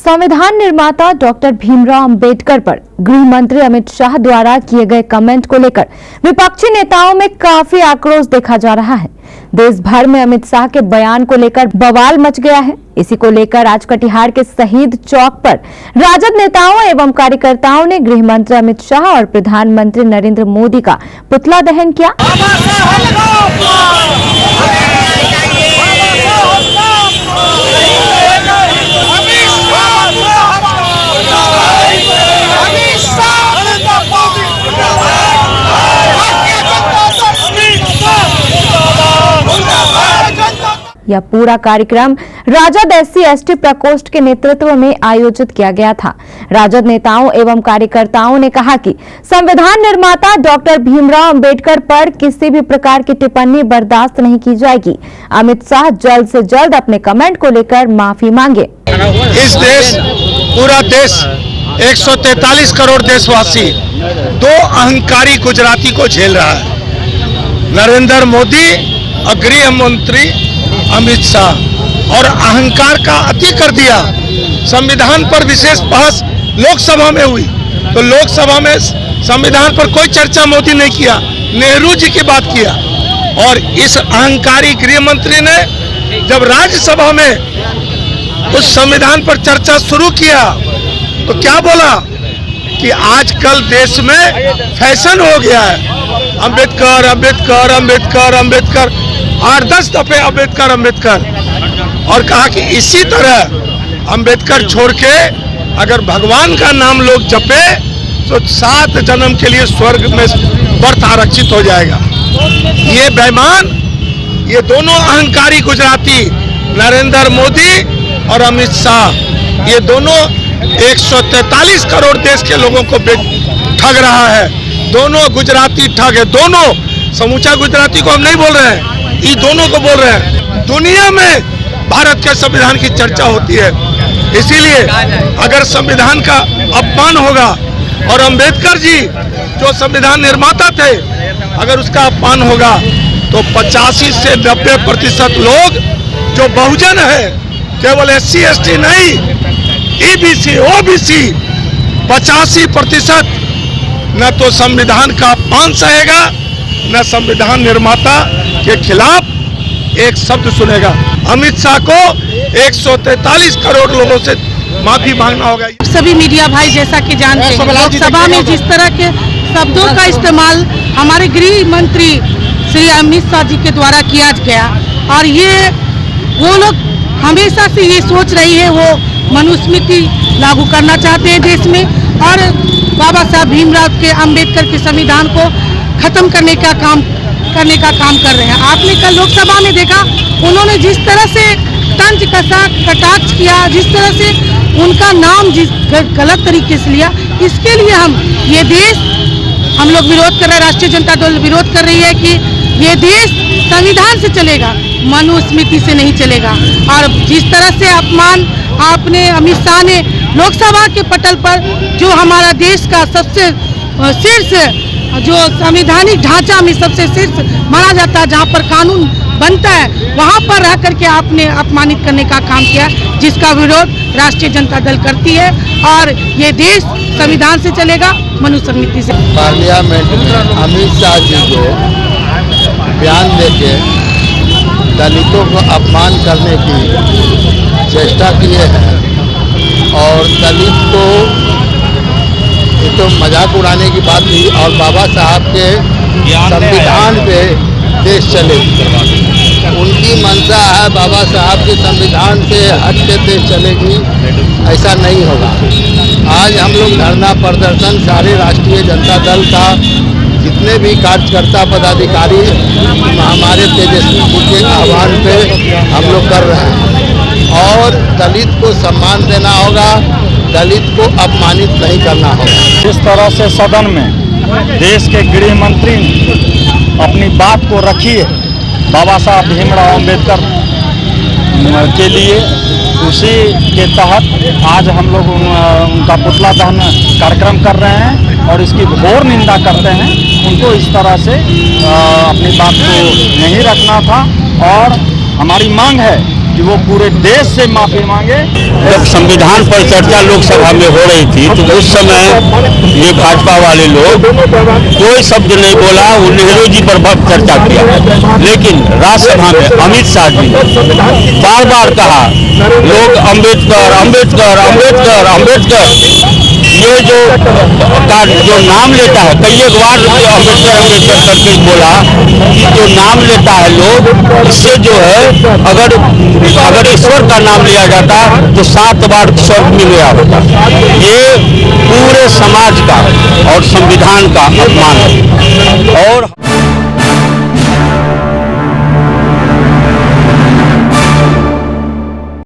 संविधान निर्माता डॉक्टर भीमराव अंबेडकर पर गृह मंत्री अमित शाह द्वारा किए गए कमेंट को लेकर विपक्षी नेताओं में काफी आक्रोश देखा जा रहा है। देश भर में अमित शाह के बयान को लेकर बवाल मच गया है। इसी को लेकर आज कटिहार के शहीद चौक पर राजद नेताओं एवं कार्यकर्ताओं ने गृह मंत्री अमित शाह और प्रधानमंत्री नरेंद्र मोदी का पुतला दहन किया। यह पूरा कार्यक्रम राजद SC/ST प्रकोष्ठ के नेतृत्व में आयोजित किया गया था। राजद नेताओं एवं कार्यकर्ताओं ने कहा कि संविधान निर्माता डॉक्टर भीमराव अंबेडकर पर किसी भी प्रकार की टिप्पणी बर्दाश्त नहीं की जाएगी। अमित शाह जल्द से जल्द अपने कमेंट को लेकर माफी मांगे। इस देश, पूरा देश 143 करोड़ देशवासी दो अहंकारी गुजराती को झेल रहा है, नरेंद्र मोदी और गृह मंत्री अमित शाह, और अहंकार का अति कर दिया। संविधान पर विशेष बहस लोकसभा में हुई तो लोकसभा में संविधान पर कोई चर्चा मोदी ने किया, नेहरू जी की बात किया। और इस अहंकारी गृह मंत्री ने जब राज्यसभा में उस संविधान पर चर्चा शुरू किया तो क्या बोला कि आजकल देश में फैशन हो गया है, अंबेडकर अंबेडकर अंबेडकर अंबेडकर, 8-10 दफे अंबेडकर अंबेडकर, और कहा कि इसी तरह अंबेडकर छोड़ के अगर भगवान का नाम लोग जपे तो 7 जन्म के लिए स्वर्ग में बर्थ आरक्षित हो जाएगा। ये बेईमान, ये दोनों अहंकारी गुजराती नरेंद्र मोदी और अमित शाह, ये दोनों 143 करोड़ देश के लोगों को ठग रहा है। दोनों गुजराती ठग है, दोनों, समूचा गुजराती को हम नहीं बोल रहे हैं, ये दोनों को बोल रहे हैं। दुनिया में भारत के संविधान की चर्चा होती है, इसीलिए अगर संविधान का अपमान होगा और अंबेडकर जी जो संविधान निर्माता थे अगर उसका अपमान होगा तो 85 से 90% लोग जो बहुजन है, केवल SC/ST नहीं, EBC OBC 85% न तो संविधान का अपमान सहेगा न संविधान निर्माता के खिलाफ एक शब्द सुनेगा। अमित शाह को 143 करोड़ लोगों से माफी मांगना होगा। सभी मीडिया भाई जैसा कि जानते हैं, लोकसभा में जिस तरह के शब्दों का इस्तेमाल हमारे गृह मंत्री श्री अमित शाह जी के द्वारा किया गया, और ये वो लोग हमेशा से ये सोच रही है, वो मनुस्मृति लागू करना चाहते हैं देश में और बाबा साहब भीमराव के अंबेडकर के संविधान को खत्म करने का काम कर रहे हैं। आपने कल लोकसभा में देखा, उन्होंने जिस तरह से तंज कसा कटाक्ष किया, जिस तरह से उनका नाम जिस गलत तरीके से लिया, इसके लिए ये देश हम लोग विरोध कर रहे हैं। राष्ट्रीय जनता दल विरोध कर रही है कि ये देश संविधान से चलेगा, मनुस्मृति से नहीं चलेगा। और जिस तरह से अपमान आपने अमित शाह ने लोकसभा के पटल पर, जो हमारा देश का सबसे शीर्ष, जो संवैधानिक ढांचा में सबसे शीर्ष माना जाता है, जहां पर कानून बनता है, वहां पर रह करके आपने अपमानित करने का काम किया, जिसका विरोध राष्ट्रीय जनता दल करती है। और ये देश संविधान से चलेगा, मनुस्मृति से। पार्लियामेंट में अमित शाह जी को बयान देके दलितों को अपमान करने की चेष्टा किए हैं और दलित को ये तो मजाक उड़ाने की बात थी, और बाबा साहब के संविधान पे देश चले, उनकी मंशा है बाबा साहब के संविधान से हट के देश चलेगी, ऐसा नहीं होगा। आज हम लोग धरना प्रदर्शन सारे राष्ट्रीय जनता दल का जितने भी कार्यकर्ता पदाधिकारी हमारे तेजस्वी जी के आह्वान पे हम लोग कर रहे हैं, और दलित को सम्मान देना होगा, दलित को अपमानित नहीं करना होगा। जिस तरह से सदन में देश के गृह मंत्री अपनी बात को रखी है बाबा साहब भीमराव अंबेडकर के लिए, उसी के तहत आज हम लोग उनका पुतला दहन कार्यक्रम कर रहे हैं और इसकी घोर निंदा करते हैं। उनको इस तरह से अपनी बात को नहीं रखना था, और हमारी मांग है कि वो पूरे देश से माफी मांगे। जब संविधान पर चर्चा लोकसभा में हो रही थी तो उस समय ये भाजपा वाले लोग कोई शब्द नहीं बोला, वो नेहरू जी पर बहुत चर्चा किया, लेकिन राज्यसभा में अमित शाह जी बार बार कहा लोग अम्बेडकर अम्बेडकर अम्बेडकर अम्बेडकर, ये जो नाम लेता है, कई एक बार अम्बेडकर अम्बेडकर करके बोला कि जो नाम लेता है लोग, इससे जो है अगर ईश्वर का नाम लिया जाता तो 7 बार स्वर्ग में गया होता। ये पूरे समाज का और संविधान का अपमान है। और